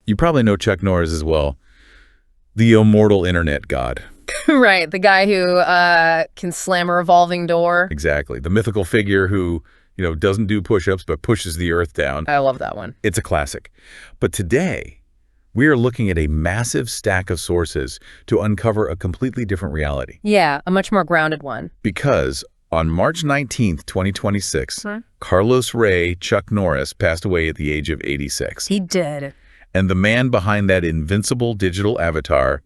You probably know Chuck Norris as well. The immortal internet god. Right, the guy who can slam a revolving door. Exactly. The mythical figure who, doesn't do push-ups but pushes the earth down. I love that one. It's a classic. But today, we are looking at a massive stack of sources to uncover a completely different reality. Yeah, a much more grounded one. Because on March 19th, 2026, Carlos Ray Chuck Norris passed away at the age of 86. He did. And the man behind that invincible digital avatar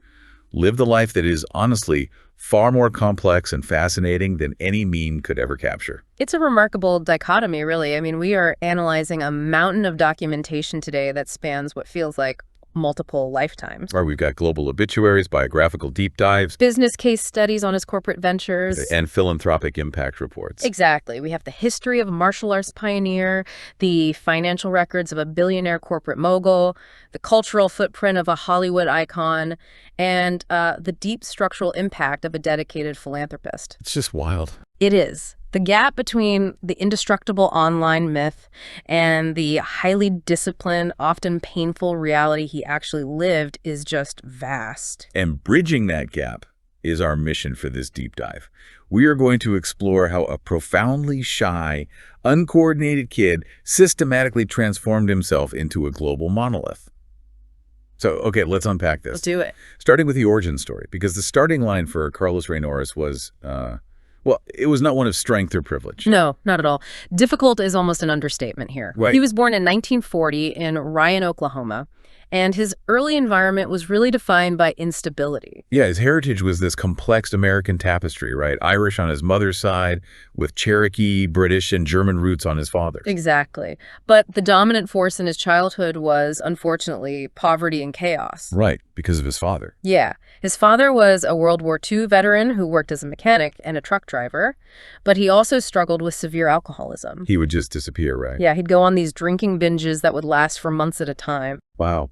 lived a life that is honestly far more complex and fascinating than any meme could ever capture. It's a remarkable dichotomy, really. I mean, we are analyzing a mountain of documentation today that spans what feels like multiple lifetimes. Right, we've got global obituaries, biographical deep dives, business case studies on his corporate ventures, and philanthropic impact reports. Exactly. We have the history of a martial arts pioneer, the financial records of a billionaire corporate mogul, the cultural footprint of a Hollywood icon, and the deep structural impact of a dedicated philanthropist. It's just wild. It is. The gap between the indestructible online myth and the highly disciplined, often painful reality he actually lived is just vast. And bridging that gap is our mission for this deep dive. We are going to explore how a profoundly shy, uncoordinated kid systematically transformed himself into a global monolith. So, okay, let's unpack this. Let's do it. Starting with the origin story, because the starting line for Carlos Ray Norris was... well, it was not one of strength or privilege. No, not at all. Difficult is almost an understatement here. Right. He was born in 1940 in Ryan, Oklahoma, and his early environment was really defined by instability. Yeah, his heritage was this complex American tapestry, right? Irish on his mother's side, with Cherokee, British, and German roots on his father's. Exactly. But the dominant force in his childhood was, unfortunately, poverty and chaos. Right, because of his father. Yeah. His father was a World War II veteran who worked as a mechanic and a truck driver, but he also struggled with severe alcoholism. He would just disappear, right? Yeah, he'd go on these drinking binges that would last for months at a time. Wow.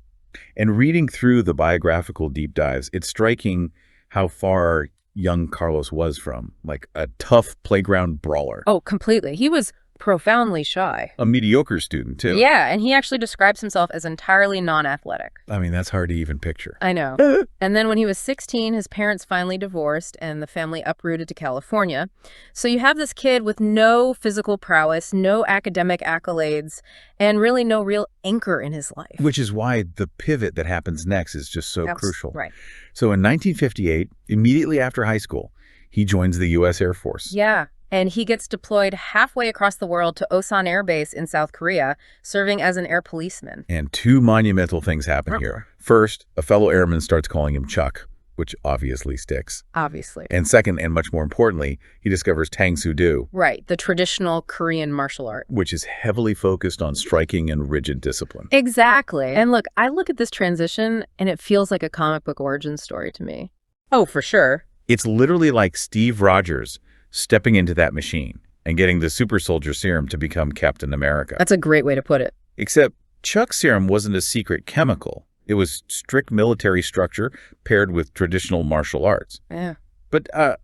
And reading through the biographical deep dives, it's striking how far young Carlos was from, like a tough playground brawler. Oh, completely. He was profoundly shy. A mediocre student, too. Yeah, and he actually describes himself as entirely non-athletic. I mean, that's hard to even picture. I know. And then when he was 16, his parents finally divorced and the family uprooted to California. So you have this kid with no physical prowess, no academic accolades, and really no real anchor in his life. Which is why the pivot that happens next is just so crucial. Right. So in 1958, immediately after high school, he joins the U.S. Air Force. Yeah. And he gets deployed halfway across the world to Osan Air Base in South Korea, serving as an air policeman. And two monumental things happen here. First, a fellow airman starts calling him Chuck, which obviously sticks. Obviously. And second, and much more importantly, he discovers Tang Soo Do. Right, the traditional Korean martial art. Which is heavily focused on striking and rigid discipline. Exactly. And look, I look at this transition and it feels like a comic book origin story to me. Oh, for sure. It's literally like Steve Rogers stepping into that machine and getting the super soldier serum to become Captain America. That's a great way to put it. Except Chuck's serum wasn't a secret chemical. It was strict military structure paired with traditional martial arts. Yeah. But I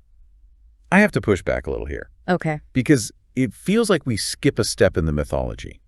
have to push back a little here. Okay. Because it feels like we skip a step in the mythology.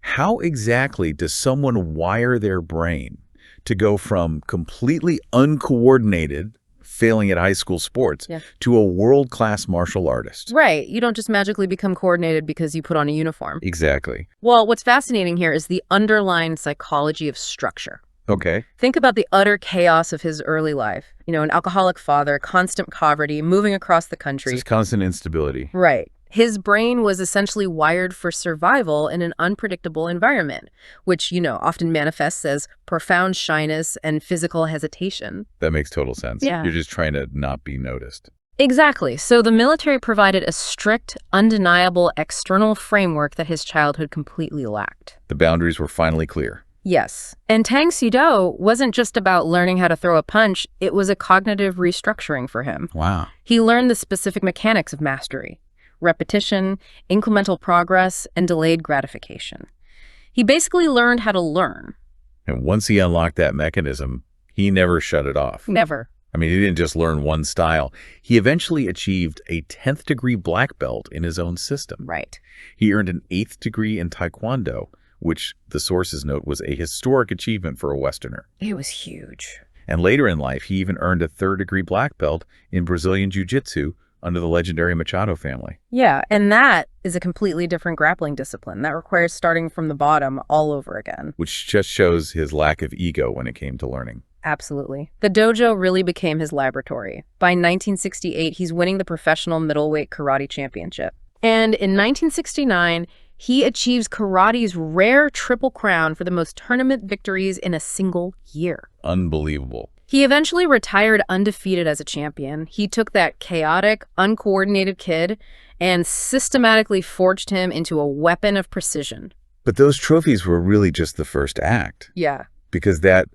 How exactly does someone wire their brain to go from completely uncoordinated, failing at high school sports, to a world-class martial artist? Right. You don't just magically become coordinated because you put on a uniform. Exactly. Well, what's fascinating here is the underlying psychology of structure. Okay. Think about the utter chaos of his early life. You know, an alcoholic father, constant poverty, moving across the country. It's constant instability. Right. His brain was essentially wired for survival in an unpredictable environment, which, often manifests as profound shyness and physical hesitation. That makes total sense. Yeah. You're just trying to not be noticed. Exactly. So the military provided a strict, undeniable external framework that his childhood completely lacked. The boundaries were finally clear. Yes. And Tang Soo Do wasn't just about learning how to throw a punch, it was a cognitive restructuring for him. Wow. He learned the specific mechanics of mastery. Repetition, incremental progress, and delayed gratification. He basically learned how to learn. And once he unlocked that mechanism, he never shut it off. Never. I mean, he didn't just learn one style. He eventually achieved a 10th degree black belt in his own system. Right. He earned an 8th degree in Taekwondo, which the sources note was a historic achievement for a Westerner. It was huge. And later in life, he even earned a third-degree black belt in Brazilian Jiu-Jitsu under the legendary Machado family. Yeah, and that is a completely different grappling discipline. That requires starting from the bottom all over again. Which just shows his lack of ego when it came to learning. Absolutely. The dojo really became his laboratory. By 1968, he's winning the professional middleweight karate championship. And in 1969, he achieves karate's rare triple crown for the most tournament victories in a single year. Unbelievable. He eventually retired undefeated as a champion. He took that chaotic, uncoordinated kid and systematically forged him into a weapon of precision. But those trophies were really just the first act. Yeah. Because that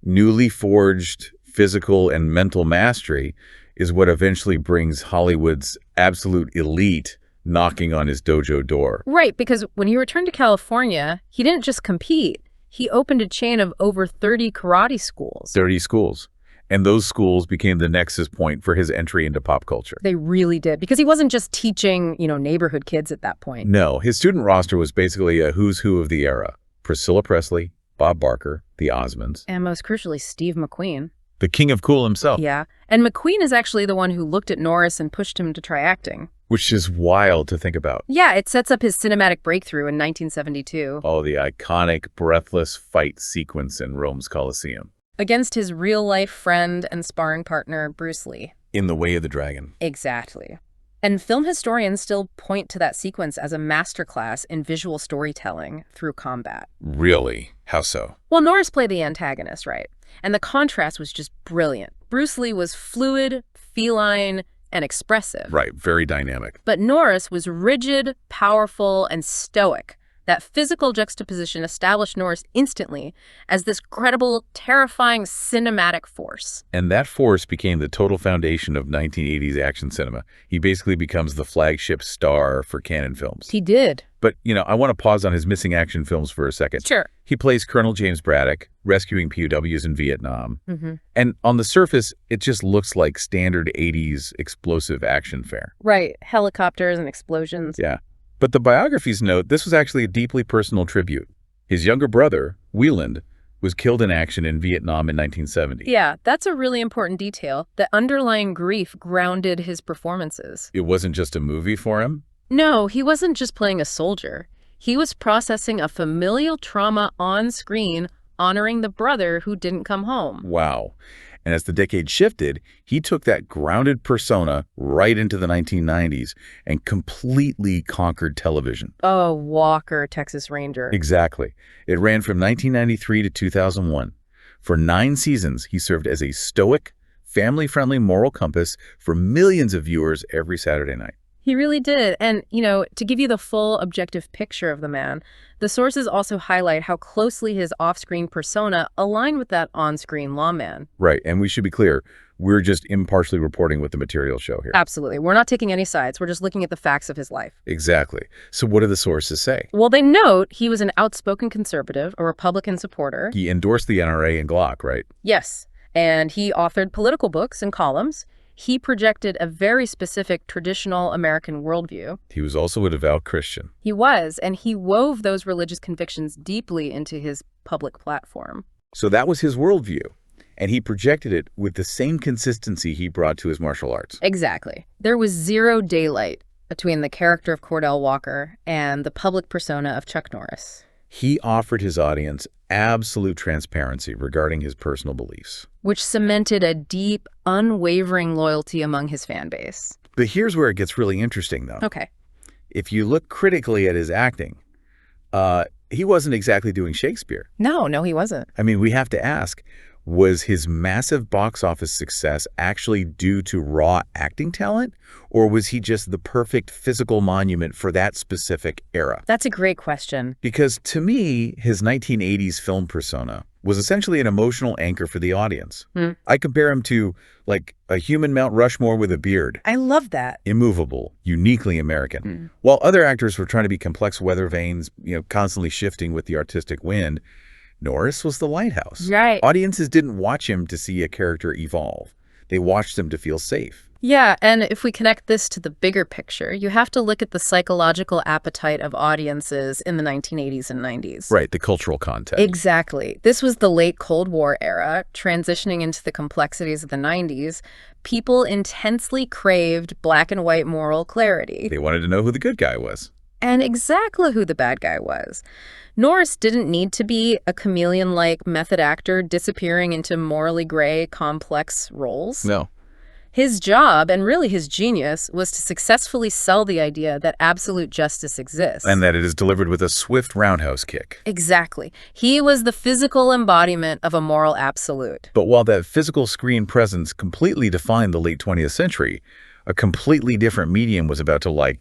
newly forged physical and mental mastery is what eventually brings Hollywood's absolute elite knocking on his dojo door. Right, because when he returned to California, he didn't just compete. He opened a chain of over 30 karate schools. 30 schools. And those schools became the nexus point for his entry into pop culture. They really did, because he wasn't just teaching, neighborhood kids at that point. No, his student roster was basically a who's who of the era. Priscilla Presley, Bob Barker, the Osmonds. And most crucially, Steve McQueen. The king of cool himself. Yeah, and McQueen is actually the one who looked at Norris and pushed him to try acting. Which is wild to think about. Yeah, it sets up his cinematic breakthrough in 1972. Oh, the iconic, breathless fight sequence in Rome's Colosseum. Against his real-life friend and sparring partner, Bruce Lee. In the Way of the Dragon. Exactly. And film historians still point to that sequence as a masterclass in visual storytelling through combat. Really? How so? Well, Norris played the antagonist, right? And the contrast was just brilliant. Bruce Lee was fluid, feline, and expressive. Right, very dynamic. But Norris was rigid, powerful, and stoic. That physical juxtaposition established Norris instantly as this credible, terrifying cinematic force. And that force became the total foundation of 1980s action cinema. He basically becomes the flagship star for Cannon films. He did. But, I want to pause on his missing action films for a second. Sure. He plays Colonel James Braddock, rescuing POWs in Vietnam. Mm-hmm. And on the surface, it just looks like standard 80s explosive action fare. Right. Helicopters and explosions. Yeah. But the biographies note this was actually a deeply personal tribute. His younger brother, Wieland, was killed in action in Vietnam in 1970. Yeah, that's a really important detail. The underlying grief grounded his performances. It wasn't just a movie for him? No, he wasn't just playing a soldier. He was processing a familial trauma on screen, honoring the brother who didn't come home. Wow. And as the decade shifted, he took that grounded persona right into the 1990s and completely conquered television. Oh, Walker, Texas Ranger. Exactly. It ran from 1993 to 2001. For 9 seasons, he served as a stoic, family-friendly moral compass for millions of viewers every Saturday night. He really did. And, to give you the full objective picture of the man, the sources also highlight how closely his off-screen persona aligned with that on-screen lawman. Right. And we should be clear, we're just impartially reporting what the materials show here. Absolutely. We're not taking any sides. We're just looking at the facts of his life. Exactly. So what do the sources say? Well, they note he was an outspoken conservative, a Republican supporter. He endorsed the NRA and Glock, right? Yes. And he authored political books and columns. He projected a very specific traditional American worldview. He was also a devout Christian. He was, and he wove those religious convictions deeply into his public platform. So that was his worldview, and he projected it with the same consistency he brought to his martial arts. Exactly. There was zero daylight between the character of Cordell Walker and the public persona of Chuck Norris. He offered his audience absolute transparency regarding his personal beliefs, which cemented a deep, unwavering loyalty among his fan base. But here's where it gets really interesting, though. Okay. If you look critically at his acting, he wasn't exactly doing Shakespeare. No, he wasn't. I mean, we have to ask, was his massive box office success actually due to raw acting talent, or was he just the perfect physical monument for that specific era? That's a great question. Because to me, his 1980s film persona was essentially an emotional anchor for the audience. I compare him to, like, a human Mount Rushmore with a beard. I love that. Immovable, uniquely American. While other actors were trying to be complex weather vanes, constantly shifting with the artistic wind, Norris was the lighthouse. Right. Audiences didn't watch him to see a character evolve. They watched him to feel safe. Yeah, and if we connect this to the bigger picture, you have to look at the psychological appetite of audiences in the 1980s and 90s. Right, the cultural context. Exactly. This was the late Cold War era, transitioning into the complexities of the 90s. People intensely craved black and white moral clarity. They wanted to know who the good guy was. And exactly who the bad guy was. Norris didn't need to be a chameleon-like method actor disappearing into morally gray, complex roles. No. His job, and really his genius, was to successfully sell the idea that absolute justice exists. And that it is delivered with a swift roundhouse kick. Exactly. He was the physical embodiment of a moral absolute. But while that physical screen presence completely defined the late 20th century, a completely different medium was about to,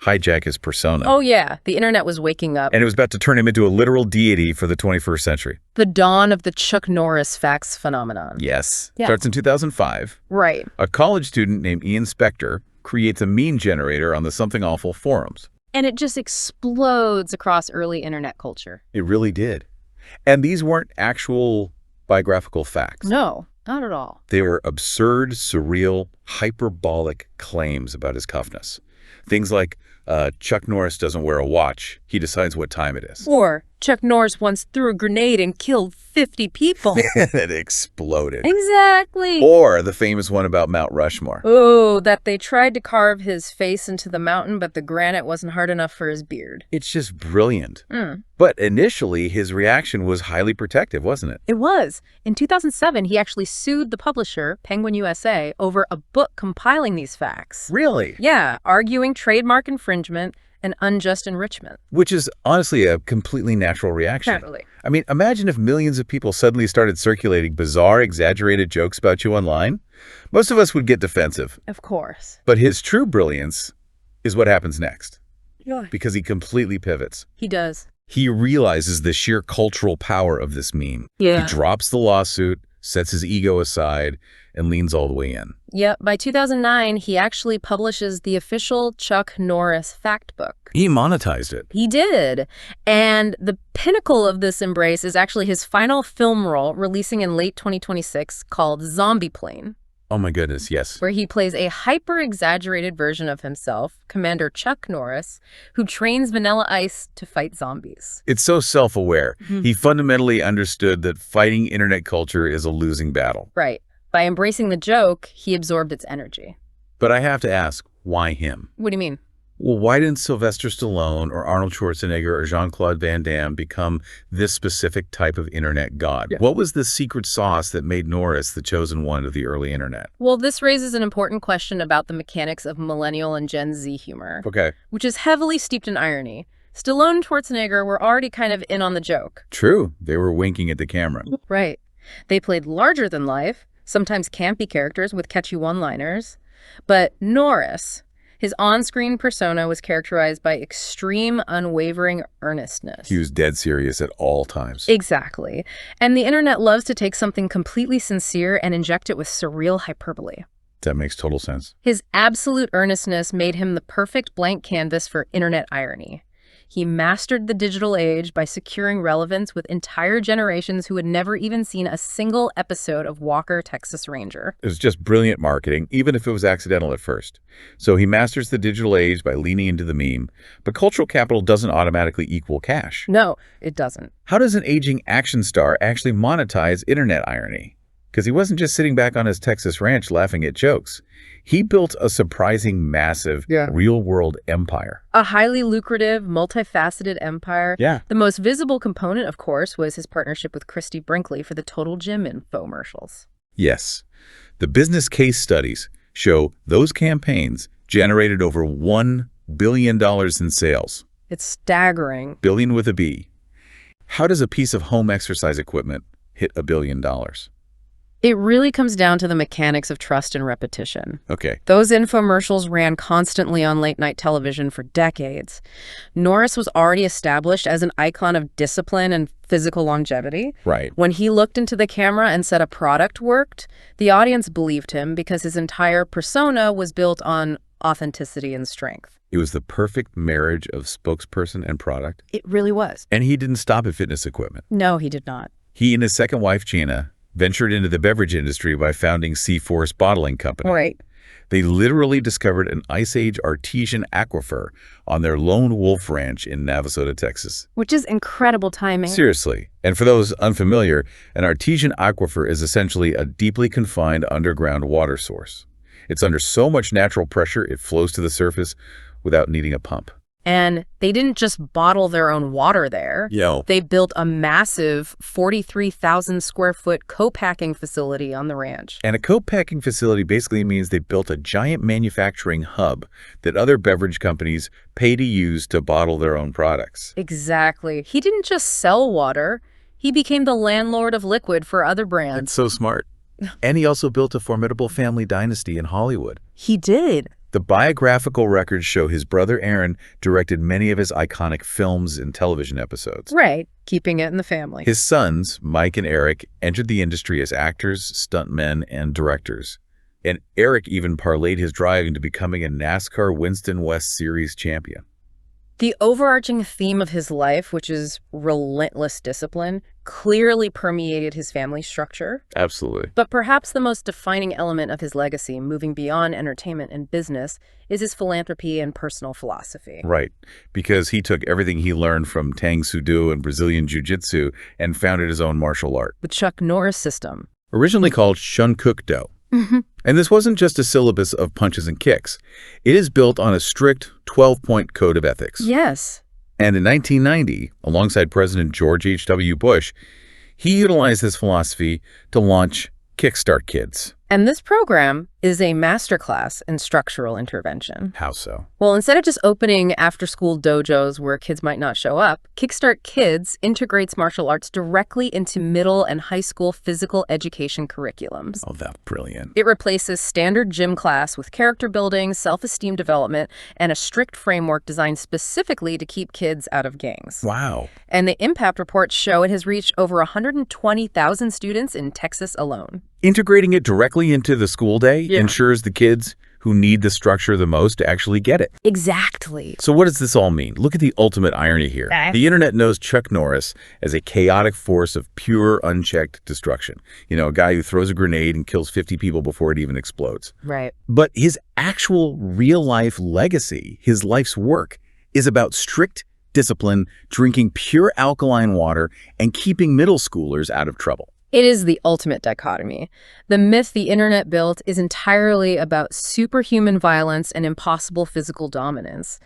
hijack his persona. Oh yeah, the internet was waking up. And it was about to turn him into a literal deity for the 21st century. The dawn of the Chuck Norris facts phenomenon. Yes. Yeah. Starts in 2005. Right. A college student named Ian Spector creates a meme generator on the Something Awful forums. And it just explodes across early internet culture. It really did. And these weren't actual biographical facts. No, not at all. They were absurd, surreal, hyperbolic claims about his toughness. Things like, Chuck Norris doesn't wear a watch. He decides what time it is. Or Chuck Norris once threw a grenade and killed 50 people. It exploded. Exactly. Or the famous one about Mount Rushmore. Oh, that they tried to carve his face into the mountain, but the granite wasn't hard enough for his beard. It's just brilliant. But initially, his reaction was highly protective, wasn't it? It was. In 2007, he actually sued the publisher, Penguin USA, over a book compiling these facts. Really? Yeah, arguing trademark infringement and unjust enrichment. Which is honestly a completely natural reaction. Totally. I mean, imagine if millions of people suddenly started circulating bizarre, exaggerated jokes about you online. Most of us would get defensive. Of course. But his true brilliance is what happens next. Yeah. Because he completely pivots. He does. He realizes the sheer cultural power of this meme. Yeah. He drops the lawsuit, sets his ego aside, and leans all the way in. Yep. By 2009, he actually publishes the official Chuck Norris fact book. He monetized it. He did. And the pinnacle of this embrace is actually his final film role, releasing in late 2026, called Zombie Plane. Oh my goodness, yes. Where he plays a hyper-exaggerated version of himself, Commander Chuck Norris, who trains Vanilla Ice to fight zombies. It's so self-aware. He fundamentally understood that fighting internet culture is a losing battle. Right. By embracing the joke, he absorbed its energy. But I have to ask, why him? What do you mean? Well, why didn't Sylvester Stallone or Arnold Schwarzenegger or Jean-Claude Van Damme become this specific type of internet god? Yeah. What was the secret sauce that made Norris the chosen one of the early internet? Well, this raises an important question about the mechanics of millennial and Gen Z humor, Okay. which is heavily steeped in irony. Stallone and Schwarzenegger were already kind of in on the joke. True. They were winking at the camera. Right. They played larger than life, sometimes campy characters with catchy one-liners. But Norris, his on-screen persona was characterized by extreme, unwavering earnestness. He was dead serious at all times. Exactly. And the internet loves to take something completely sincere and inject it with surreal hyperbole. That makes total sense. His absolute earnestness made him the perfect blank canvas for internet irony. He mastered the digital age by securing relevance with entire generations who had never even seen a single episode of Walker, Texas Ranger. It was just brilliant marketing, even if it was accidental at first. So he masters the digital age by leaning into the meme. But cultural capital doesn't automatically equal cash. No, it doesn't. How does an aging action star actually monetize internet irony? Because he wasn't just sitting back on his Texas ranch laughing at jokes. He built a surprising, massive, real-world empire. A highly lucrative, multifaceted empire. Yeah. The most visible component, of course, was his partnership with Christy Brinkley for the Total Gym infomercials. Yes. The business case studies show those campaigns generated over $1 billion in sales. It's staggering. Billion with a B. How does a piece of home exercise equipment hit $1 billion? It really comes down to the mechanics of trust and repetition. Okay. Those infomercials ran constantly on late-night television for decades. Norris was already established as an icon of discipline and physical longevity. Right. When he looked into the camera and said a product worked, the audience believed him because his entire persona was built on authenticity and strength. It was the perfect marriage of spokesperson and product. It really was. And he didn't stop at fitness equipment. No, he did not. He and his second wife, Gina, ventured into the beverage industry by founding C-Force Bottling Company. Right. They literally discovered an Ice Age artesian aquifer on their lone wolf ranch in Navasota, Texas. Which is incredible timing. Seriously. And for those unfamiliar, an artesian aquifer is essentially a deeply confined underground water source. It's under so much natural pressure it flows to the surface without needing a pump. And they didn't just bottle their own water there. They built a massive 43,000 square foot co-packing facility on the ranch. And a co-packing facility basically means they built a giant manufacturing hub that other beverage companies pay to use to bottle their own products. Exactly. He didn't just sell water. He became the landlord of liquid for other brands. That's so smart. And he also built a formidable family dynasty in Hollywood. He did. The biographical records show his brother Aaron directed many of his iconic films and television episodes. Right, keeping it in the family. His sons, Mike and Eric, entered the industry as actors, stuntmen, and directors. And Eric even parlayed his drive into becoming a NASCAR Winston West Series champion. The overarching theme of his life, which is relentless discipline, clearly permeated his family structure. Absolutely. But perhaps the most defining element of his legacy, moving beyond entertainment and business, is his philanthropy and personal philosophy. Right, because he took everything he learned from Tang Soo Do and Brazilian Jiu-Jitsu and founded his own martial art. The Chuck Norris system. Originally called Chun Kuk Do. And this wasn't just a syllabus of punches and kicks. It is built on a strict 12-point code of ethics. Yes. And in 1990, alongside President George H.W. Bush, he utilized this philosophy to launch Kickstart Kids. And this program is a masterclass in structural intervention. How so? Well, instead of just opening after-school dojos where kids might not show up, Kickstart Kids integrates martial arts directly into middle and high school physical education curriculums. Oh, that's brilliant. It replaces standard gym class with character building, self-esteem development, and a strict framework designed specifically to keep kids out of gangs. Wow. And the impact reports show it has reached over 120,000 students in Texas alone. Integrating it directly into the school day ensures the kids who need the structure the most to actually get it. Exactly. So what does this all mean? Look at the ultimate irony here. The internet knows Chuck Norris as a chaotic force of pure, unchecked destruction. You know, a guy who throws a grenade and kills 50 people before it even explodes. Right. But his actual real-life legacy, his life's work, is about strict discipline, drinking pure alkaline water, and keeping middle schoolers out of trouble. It is the ultimate dichotomy. The myth the internet built is entirely about superhuman violence and impossible physical dominance.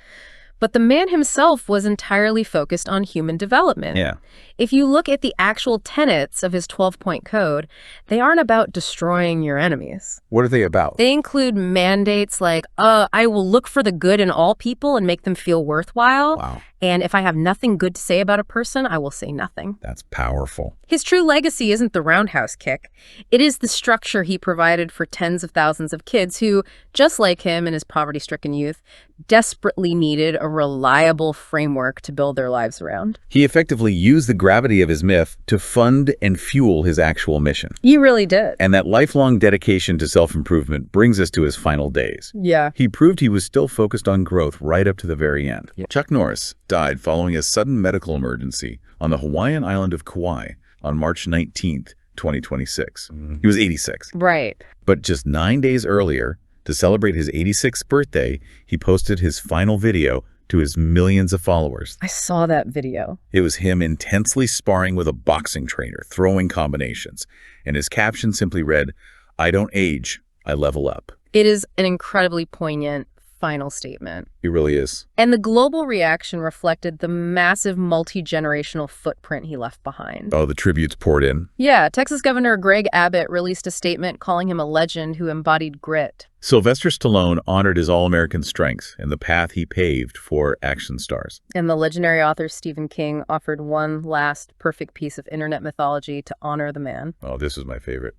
But the man himself was entirely focused on human development. Yeah. If you look at the actual tenets of his 12-point code, they aren't about destroying your enemies. What are they about? They include mandates like, I will look for the good in all people and make them feel worthwhile. Wow. And if I have nothing good to say about a person, I will say nothing. That's powerful. His true legacy isn't the roundhouse kick. It is the structure he provided for tens of thousands of kids who, just like him in his poverty-stricken youth, desperately needed a reliable framework to build their lives around. He effectively used the gravity of his myth to fund and fuel his actual mission. He really did. And that lifelong dedication to self-improvement brings us to his final days. Yeah. He proved he was still focused on growth right up to the very end. Yeah. Chuck Norris died following a sudden medical emergency on the Hawaiian island of Kauai on March 19th, 2026. He was 86. Right. But just 9 days earlier, to celebrate his 86th birthday, he posted his final video to his millions of followers. I saw that video. It was him intensely sparring with a boxing trainer, throwing combinations. And his caption simply read, "I don't age, I level up." It is an incredibly poignant final statement. It really is. And the global reaction reflected the massive multi-generational footprint he left behind. Oh, the tributes poured in. Yeah, Texas Governor Greg Abbott released a statement calling him a legend who embodied grit. Sylvester Stallone honored his all-American strengths and the path he paved for action stars. And the legendary author Stephen King offered one last perfect piece of internet mythology to honor the man. Oh, this was my favorite.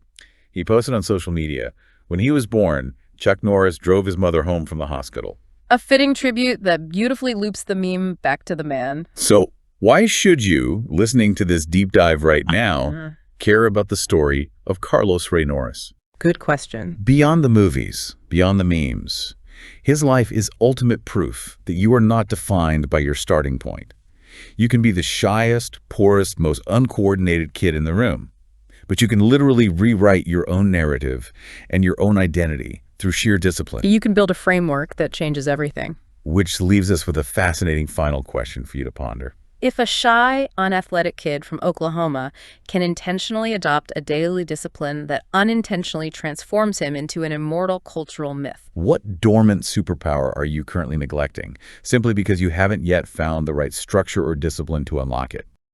He posted on social media, when he was born, Chuck Norris drove his mother home from the hospital. A fitting tribute that beautifully loops the meme back to the man. So why should you, listening to this deep dive right now, care about the story of Carlos Ray Norris? Good question. Beyond the movies, beyond the memes, his life is ultimate proof that you are not defined by your starting point. You can be the shyest, poorest, most uncoordinated kid in the room, but you can literally rewrite your own narrative and your own identity through sheer discipline. You can build a framework that changes everything. Which leaves us with a fascinating final question for you to ponder. If a shy, unathletic kid from Oklahoma can intentionally adopt a daily discipline that unintentionally transforms him into an immortal cultural myth, What dormant superpower are you currently neglecting, simply because you haven't yet found the right structure or discipline to unlock it?